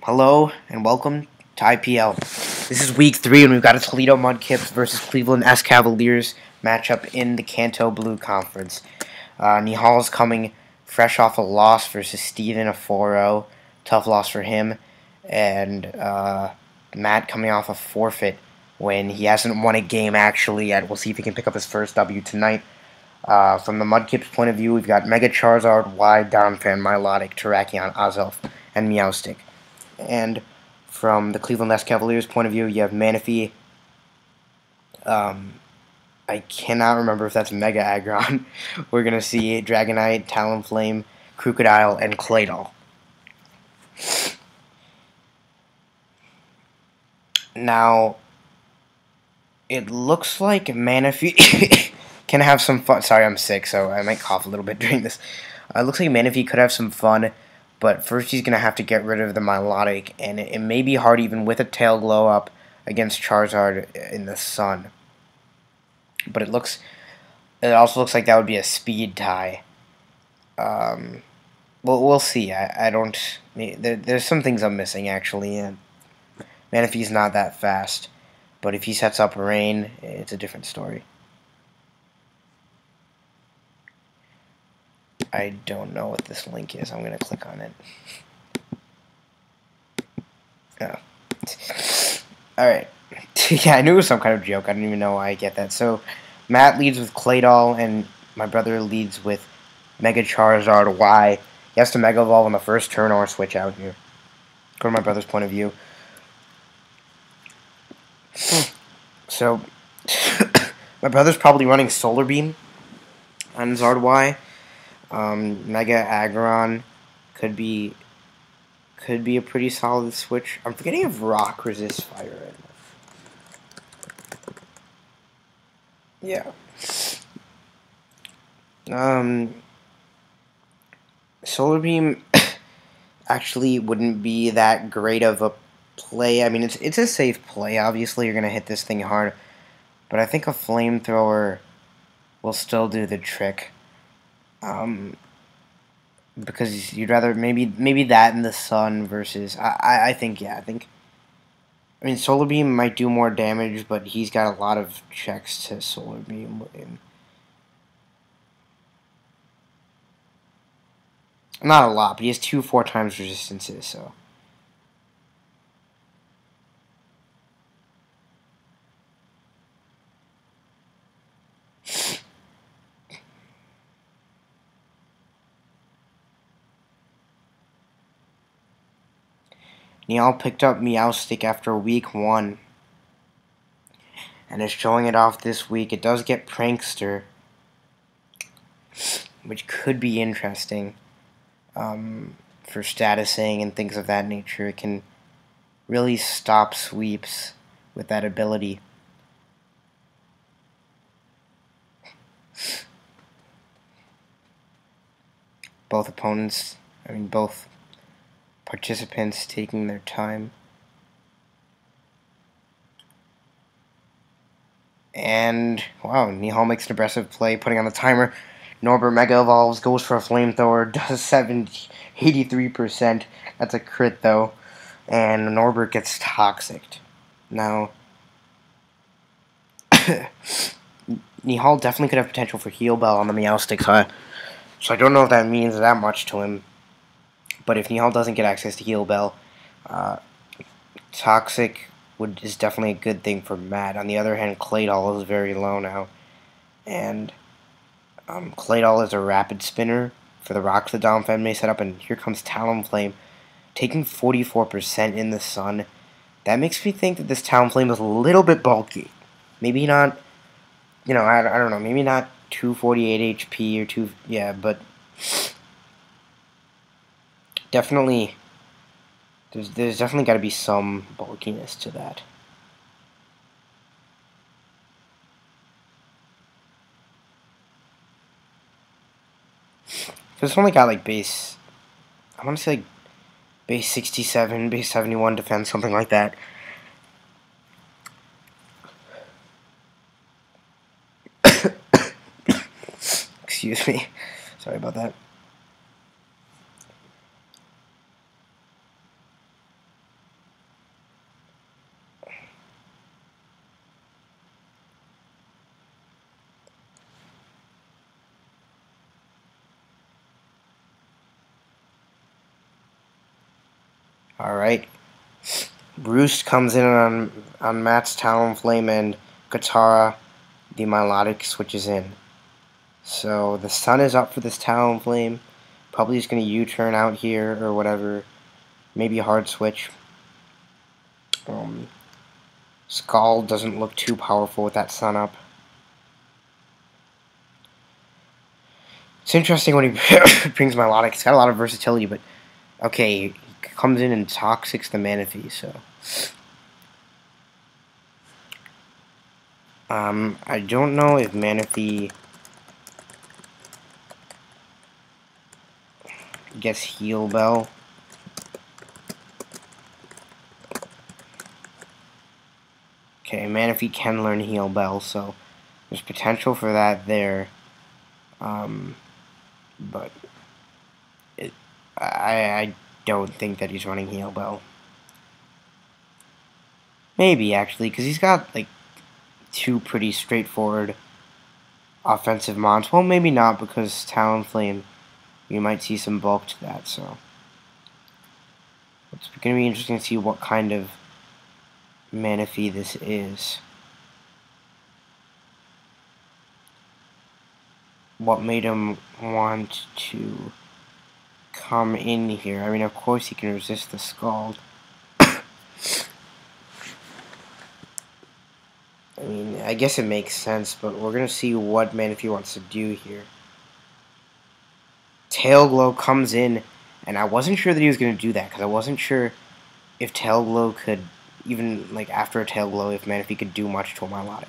Hello and welcome to IPL. This is week 3 and we've got a Toledo Mudkips versus Cleveland Escavaliers matchup in the Kanto Blue Conference. Nihal's coming fresh off a loss versus Steven, a 4-0. Tough loss for him. And Matt coming off a forfeit when he hasn't won a game actually yet. We'll see if he can pick up his first W tonight. From the Mudkips' point of view, we've got Mega Charizard, Wide, Donphan, Milotic, Terrakion, Azelf, and Meowstic. And from the Cleveland Escavaliers' point of view, you have Manaphy. I cannot remember if that's Mega Aggron. We're going to see Dragonite, Talonflame, Crocodile, and Claydol. Now, it looks like Manaphy can have some fun. Sorry, I'm sick, so I might cough a little bit during this. It looks like Manaphy could have some fun, but first he's going to have to get rid of the Milotic, and it may be hard even with a Tail Glow Up against Charizard in the Sun. But it also looks like that would be a speed tie. Well, we'll see. I don't. There's some things I'm missing actually. And Manaphy's not that fast, but if he sets up Rain, it's a different story. I don't know what this link is. I'm gonna click on it. Oh. Alright. Yeah, I knew it was some kind of joke. I didn't even know why I get that. So, Matt leads with Claydol, and my brother leads with Mega Charizard Y. He has to Mega Evolve on the first turn or switch out here. Go to my brother's point of view. So, my brother's probably running Solar Beam on Zard Y. Mega Aggron could be a pretty solid switch. I'm forgetting if Rock resists fire. Yeah. Solar Beam actually wouldn't be that great of a play. I mean, it's a safe play. Obviously, you're gonna hit this thing hard, but I think a Flamethrower will still do the trick. Because you'd rather maybe that in the Sun versus I think I mean Solar Beam might do more damage, but he's got a lot of checks to Solar Beam. Not a lot, but he has 2 4 times resistances, so. Nihal picked up Meowstic after week 1 and is showing it off this week. It does get Prankster, which could be interesting for statusing and things of that nature. It can really stop sweeps with that ability. Both participants taking their time. And, wow, Nihal makes an aggressive play, putting on the timer. Norbert Mega Evolves, goes for a Flamethrower, does 83%. That's a crit, though. And Norbert gets Toxicked. Now, Nihal definitely could have potential for Heal Bell on the Meowstic, so I don't know if that means that much to him. But if Nihal doesn't get access to Heal Bell, Toxic is definitely a good thing for Matt. On the other hand, Claydol is very low now. And Claydol is a rapid spinner for the rocks that Donphan may set up. And here comes Talonflame, taking 44% in the Sun. That makes me think that this Talonflame is a little bit bulky. Maybe not, I don't know, maybe not 248 HP or 2, yeah, but definitely, there's definitely got to be some bulkiness to that. It's only got like base, I want to say like base 67, base 71 defense, something like that. Excuse me. Sorry about that. Alright. Roost comes in on Matt's Talonflame, and Katara, the Milotic, switches in. So the sun is up for this Talonflame. Probably just going to U-turn out here or whatever. Maybe a hard switch. Scald doesn't look too powerful with that sun up. It's interesting when he brings Milotic. It's got a lot of versatility, but okay, he comes in and toxics the Manaphy, so I don't know if Manaphy gets Heal Bell. Okay, Manaphy can learn Heal Bell, so there's potential for that there. But I don't think that he's running Heal Bell. Maybe, actually, because he's got, like, two pretty straightforward offensive mons. Well, maybe not, because Talonflame, you might see some bulk to that, so it's going to be interesting to see what kind of Manaphy this is. What made him want to come in here? I mean, of course he can resist the Scald. I mean, I guess it makes sense, but we're going to see what Manaphy wants to do here. Tail Glow comes in, and I wasn't sure that he was going to do that, because I wasn't sure if Tail Glow could, even like after a Tail Glow, if Manaphy could do much to a Milotic.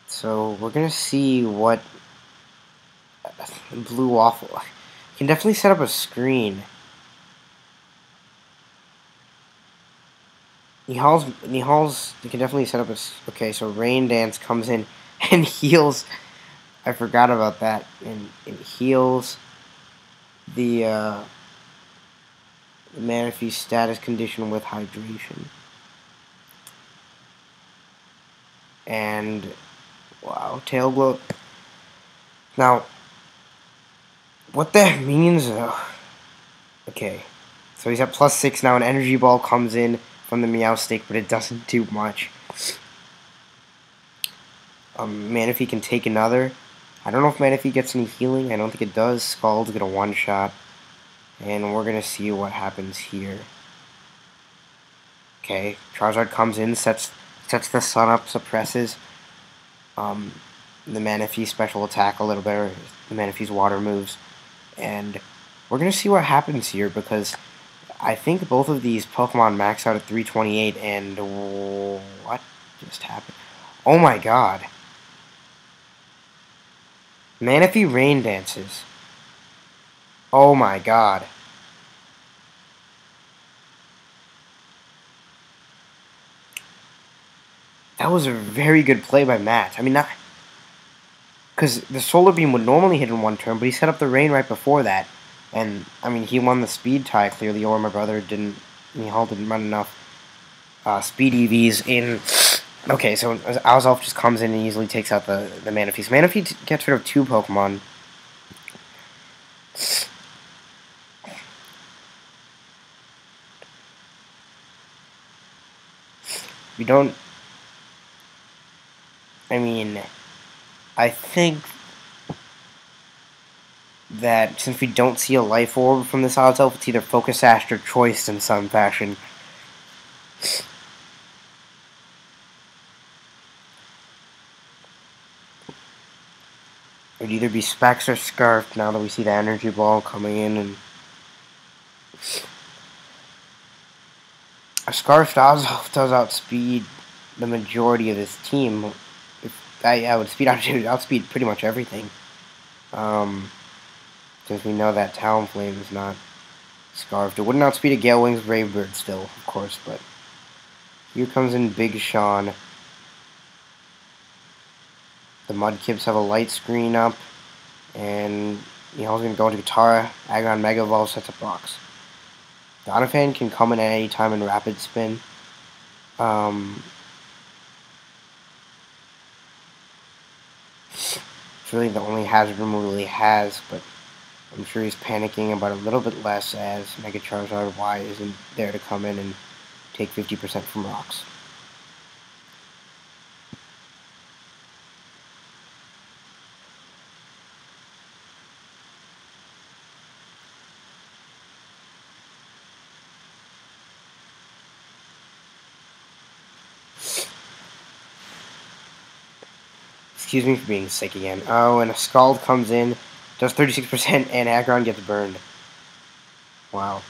So we're gonna see what Blue Waffle. You can definitely set up a screen. He hauls. You can definitely set up a. Okay, so Rain Dance comes in and heals. I forgot about that. And it heals the Manaphy status condition with hydration. And wow, Tail Glow. Now, what that means, though. Okay, so he's at +6 now. An Energy Ball comes in from the Meow Stick, but it doesn't do much. Manaphy can take another. I don't know if Manaphy gets any healing. I don't think it does. Scald's gonna one-shot. And we're gonna see what happens here. Okay, Charizard comes in, sets the sun up, suppresses the Manaphy special attack a little bit, or the Manaphy's water moves. And we're gonna see what happens here, because I think both of these Pokemon max out at 328, and what just happened? Oh my god. Manaphy Rain Dances. Oh my god. That was a very good play by Matt. I mean, not... because the Solar Beam would normally hit in one turn, but he set up the Rain right before that. And, I mean, he won the speed tie, clearly, or my brother didn't... Mihal didn't run enough speed EVs in... Okay, so Alzelf just comes in and easily takes out the Manaphy. So Manaphy gets rid of two Pokemon. We don't... I mean, I think that since we don't see a Life Orb from this Alzelf, it's either Focus Sash or Choice in some fashion. It would either be Specs or Scarf now that we see the Energy Ball coming in. And a Scarf does outspeed the majority of his team. I would outspeed pretty much everything. Since we know that Talonflame is not Scarfed. It wouldn't outspeed a Gale Wings Brave Bird still, of course, but here comes in Big Sean. The Mudkips have a light screen up, and Nihal's going to go into Guitar. Aggron Mega Evolve sets up rocks. Doniphan can come in at any time in Rapid Spin. It's really the only hazard removal he has, but I'm sure he's panicking about a little bit less as Mega Charizard Y isn't there to come in and take 50% from rocks. Excuse me for being sick again. Oh, and a Scald comes in, does 36%, and Aggron gets burned. Wow.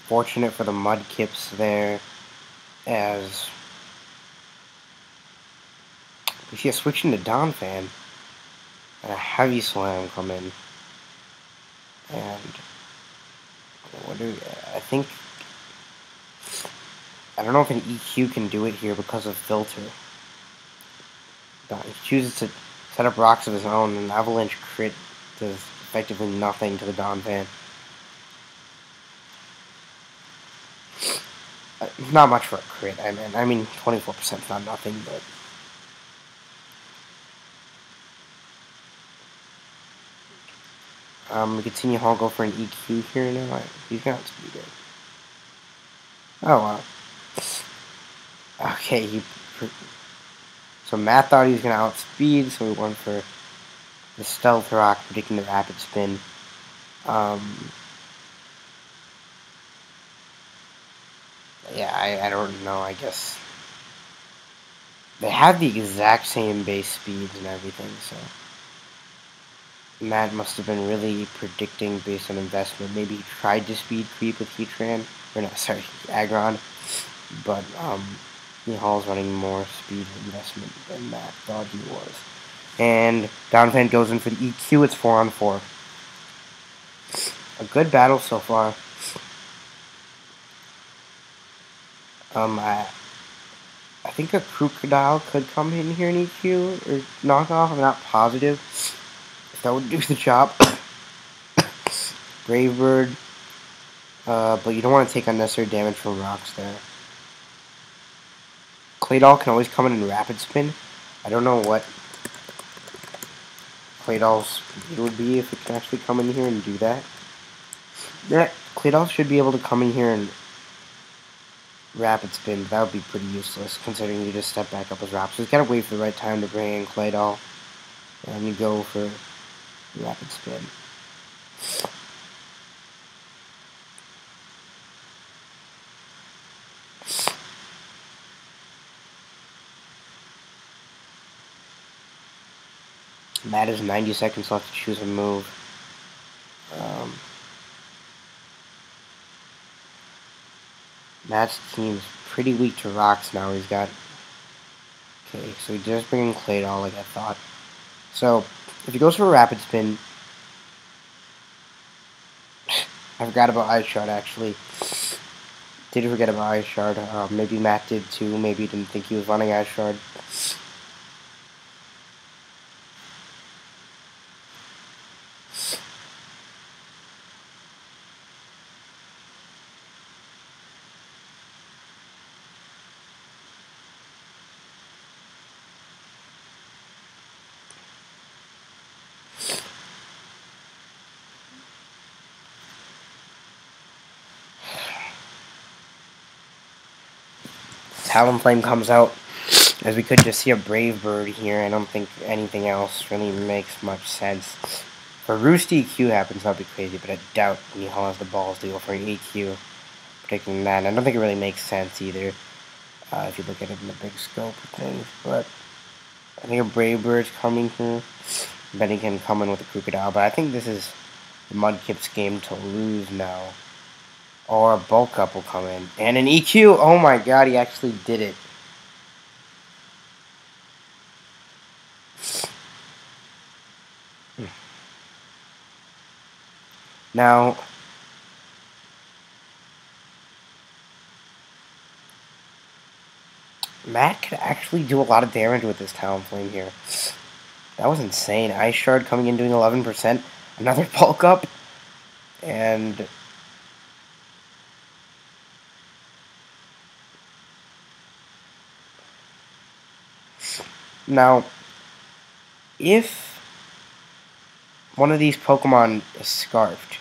Fortunate for the Mudkips there, as we see a switch into Donphan, and a Heavy Slam come in. And what do I think? I don't know if an EQ can do it here because of Filter. He chooses to set up rocks of his own, and Avalanche Crit does effectively nothing to the Donphan. Not much for a crit. I mean 24% is not nothing, but we continue. I'll go for an EQ here now. He's got speed it. Oh wow. Okay, so Matt thought he was gonna outspeed, so we went for the Stealth Rock, predicting the Rapid Spin. Yeah, I don't know. I guess they have the exact same base speeds and everything, so Matt must have been really predicting based on investment. Maybe he tried to speed creep with Heatran, or no, sorry, Aggron, but Nihal's running more speed investment than Matt thought he was. And Donphan goes in for the EQ. It's 4-on-4. A good battle so far. I think a Crocodile could come in here in EQ or knockoff. I'm not positive if that would do the job. Brave Bird, but you don't want to take unnecessary damage from rocks there. Claydol can always come in Rapid Spin. I don't know what Claydol's speed would be if it can actually come in here and do that. Yeah, Claydol should be able to come in here and Rapid Spin. That would be pretty useless considering you just step back up with Rocks. So you gotta wait for the right time to bring in Claydol, and you go for Rapid Spin. Matt has 90 seconds left to choose a move. Matt's team's pretty weak to rocks now. He's got... Okay, so he does bring in Claydol like I thought. So, if he goes for a Rapid Spin... I forgot about Ice Shard, actually. Did forget about Ice Shard. Maybe Matt did too. Maybe he didn't think he was running Ice Shard. Talonflame comes out, as we could just see a Brave Bird here. I don't think anything else really makes much sense. For Roost EQ happens, that'd be crazy, but I doubt Nihal has the balls to go for an EQ, predicting that. And I don't think it really makes sense either, if you look at it in the big scope of things. But I think a Brave Bird's coming here. Then he can come in with a Crocodile, but I think this is the Mudkip's game to lose now. Or a Bulk Up will come in. And an EQ! Oh my god, he actually did it. Now, Matt could actually do a lot of damage with this Talon Flame here. That was insane. Ice Shard coming in doing 11%. Another bulk up. And now, if one of these Pokemon is Scarfed,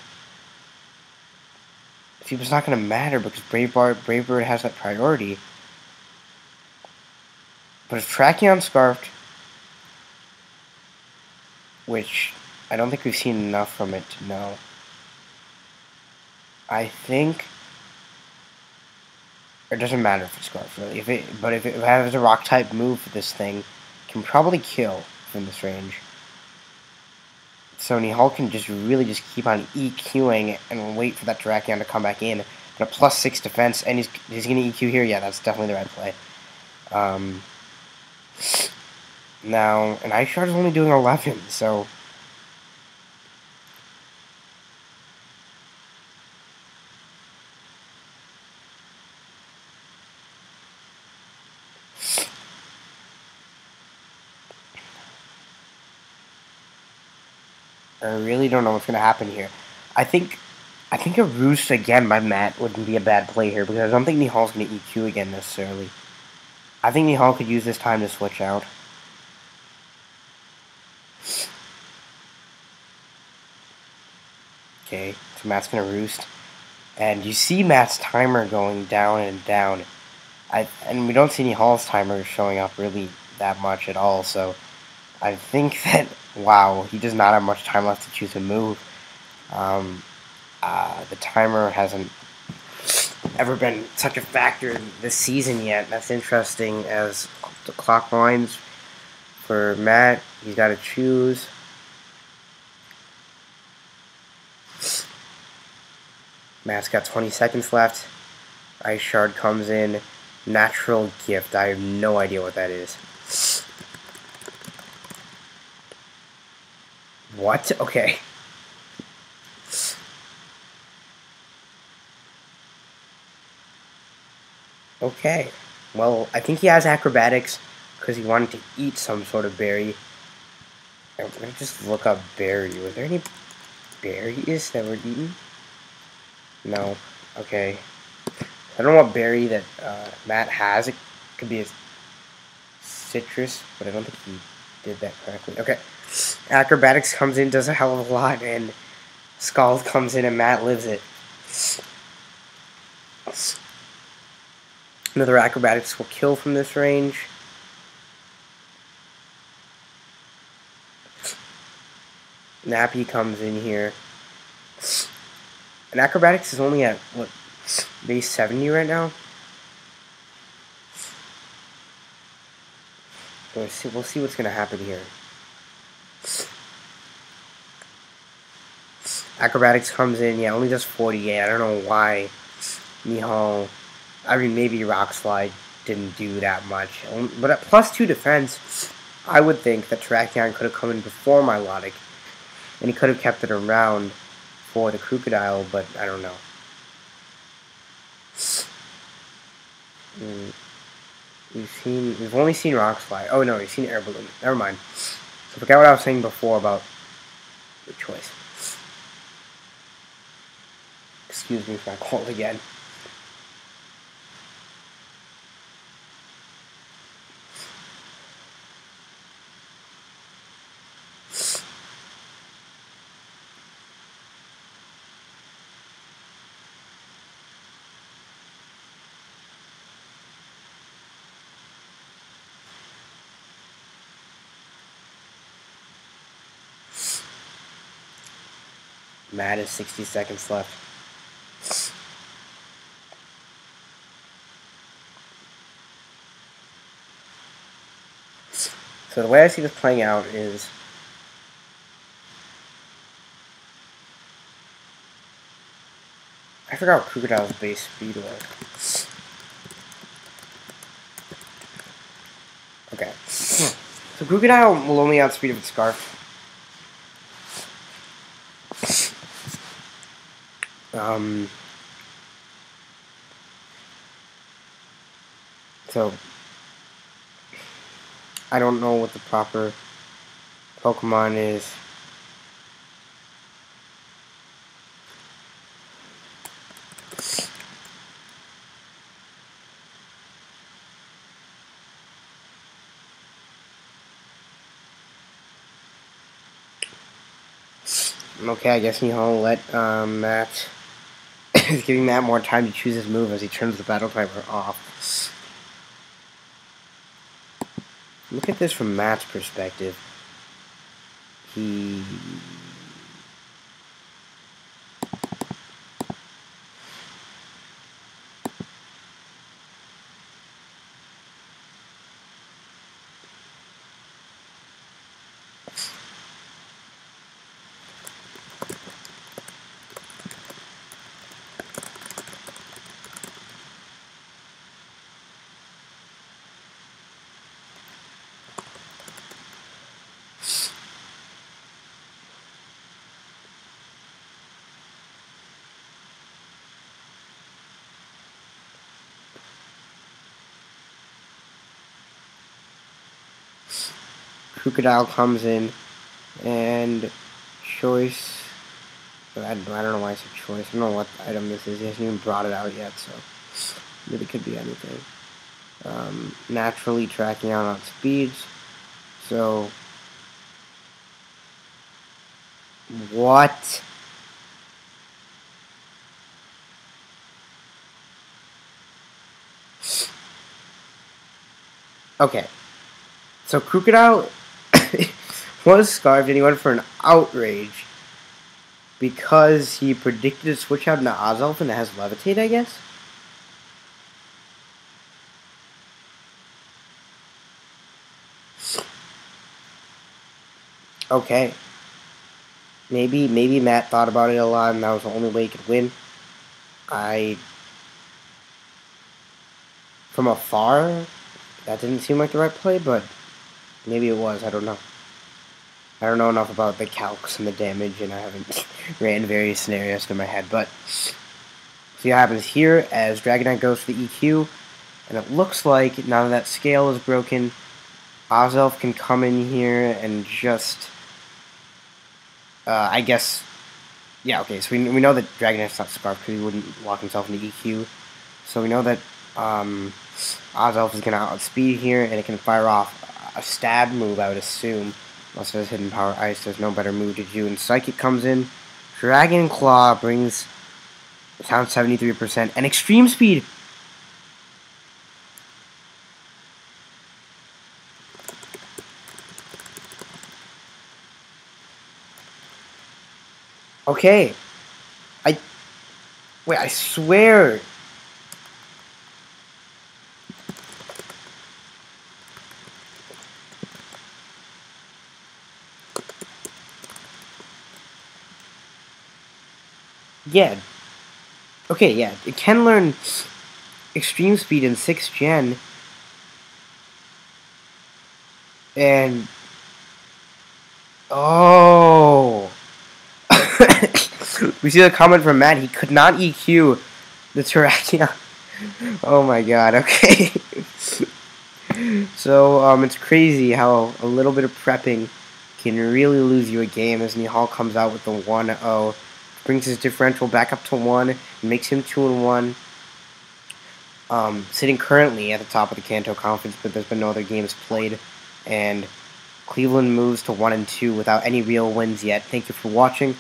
it's not going to matter because Brave Bird has that priority. But if Trachion's Scarfed, which I don't think we've seen enough from it to know, I think it doesn't matter if it's Scarfed really. But if it has a Rock type move, this thing can probably kill from this range. So Nihal can just keep on EQing and wait for that Terrakion to come back in. But a +6 defense, and he's going to EQ here. Yeah, that's definitely the right play. Now, an Ice Shard is only doing 11, so I really don't know what's going to happen here. I think a Roost again by Matt wouldn't be a bad play here because I don't think Nihal's going to EQ again necessarily. I think Nihal could use this time to switch out. Okay, so Matt's going to Roost. And you see Matt's timer going down and down. And we don't see Nihal's timer showing up really that much at all, so I think that, wow, he does not have much time left to choose a move. The timer hasn't ever been such a factor this season yet. That's interesting as the clock winds for Matt. He's got to choose. Matt's got 20 seconds left. Ice Shard comes in. Natural Gift. I have no idea what that is. What? Okay. Okay. Well, I think he has Acrobatics because he wanted to eat some sort of berry. I'm going to just look up berry. Were there any berries that were eaten? No. Okay. I don't know what berry that Matt has. It could be a citrus, but I don't think he did that correctly. Okay. Acrobatics comes in, does a hell of a lot, and Scald comes in, and Matt lives it. Another Acrobatics will kill from this range. Nappy comes in here. And Acrobatics is only at, what, base 70 right now? We'll see what's going to happen here. Acrobatics comes in, yeah, only does 48. I don't know why Nihal, I mean, maybe Rock Slide didn't do that much. But at +2 defense, I would think that Terrakion could have come in before Milotic, and he could have kept it around for the Crocodile, but I don't know. We've only seen Rock Slide. Oh no, we've seen Air Balloon. Never mind. So forget what I was saying before about the choice. Excuse me for my cold again. Matt has 60 seconds left. So the way I see this playing out is I forgot what Crocodile's base speed was. Okay. So Crocodile will only outspeed if it's Scarf. So I don't know what the proper Pokemon is. Okay, I guess I'll let Matt. He's giving Matt more time to choose his move as he turns the battle timer off. Look at this from Matt's perspective. He... Crocodile comes in, and choice. I don't know why I said choice. I don't know what item this is. He hasn't even brought it out yet, so really could be anything. Naturally tracking out on speeds. So what? Okay. So Crocodile was scarfed and he went for an outrage because he predicted to switch out into Ozelf and it has Levitate, I guess? Okay. Maybe Matt thought about it a lot and that was the only way he could win. From afar, that didn't seem like the right play, but maybe it was. I don't know. I don't know enough about the calcs and the damage, and I haven't ran various scenarios through my head. But see what happens here as Dragonite goes for the EQ, and it looks like now that scale is broken, Ozelf can come in here and just, I guess, yeah, okay. So we know that Dragonite's not scarfed because he wouldn't lock himself into EQ. So we know that Ozelf is going to outspeed here, and it can fire off a stab move, I would assume. Unless it has Hidden Power Ice, there's no better move to do. And Psychic comes in. Dragon Claw brings down 73%. And Extreme Speed! Okay. Wait, I swear... Yeah. Okay, yeah. It can learn Extreme Speed in 6th Gen. And... Oh! We see the comment from Matt. He could not EQ the Terrakion. Oh my god, okay. So, it's crazy how a little bit of prepping can really lose you a game as Nihal comes out with the 1-0. Brings his differential back up to 1 and makes him 2-1. Sitting currently at the top of the Kanto Conference, but there's been no other games played. And Cleveland moves to 1-2 without any real wins yet. Thank you for watching.